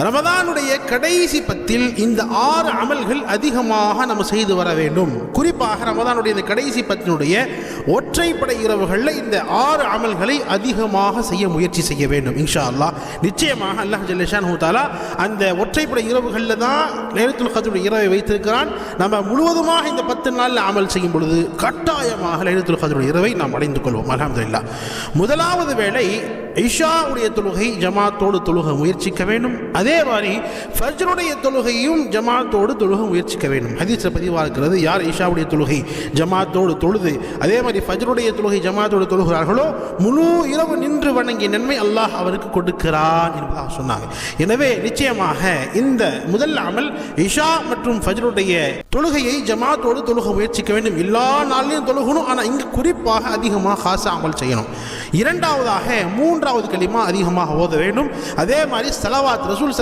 ரமதானுடைய கடைசி பத்தில் இந்த 6 அமல்கள் அதிகமாக நம்ம செய்து வர வேண்டும். குறிப்பாக ரமதானுடைய இந்த கடைசி பத்தினுடைய ஒற்றைப்படை இரவுகளில் இந்த 6 அமல்களை அதிகமாக செய்ய முயற்சி செய்ய வேண்டும். இன்ஷா அல்லாஹ் நிச்சயமாக அல்லாஹ் ஜல்ல ஷானஹு தஆலா அந்த ஒற்றைப்படை இரவுகளில் தான் லைலத்துல் கத்ருடைய இரவை வைத்திருக்கிறான். நம்ம முழுவதுமாக இந்த 10 நாளில் அமல் செய்யும் பொழுது கட்டாயமாக லைலத்துல் கத்ருடைய இரவை நாம் அடைந்து கொள்வோம். அல்ஹம்துலில்லாஹ். முதலாவது வேளை இஷாவுடைய தொழுகை ஜமாத்தோடு தொழுக முயற்சிக்க வேண்டும். அதே மாதிரி ஃபஜ்ருடைய தொழுகையும் ஜமாத்தோடு தொழுக முயற்சிக்க வேண்டும். ஹதீஸ்ல பதிவாக இருக்கிறது, யார் இஷாவுடைய தொழுகை ஜமாத்தோடு தொழுது அதே மாதிரி ஃபஜ்ருடைய தொழுகை ஜமாத்தோடு தொழுகிறார்களோ முழு இரவு நின்று வணங்கிய நன்மை அல்லாஹ் அவருக்கு கொடுக்கிறான் என்பதாக சொன்னாங்க. எனவே நிச்சயமாக இந்த முதல் அமல் இஷா மற்றும் ஃபஜ்ருடைய தொழுகையை ஜமாத்தோடு தொழுக முயற்சிக்க வேண்டும். எல்லா நாளிலும் தொழுகணும், ஆனால் இங்கு குறிப்பாக அதிகமாக காசா அமல் செய்யணும். இரண்டாவதாக 3வது கலிமா அதிகமாக ஓத வேண்டும். அதே மாதிரி ஸலவாத் ரசூல்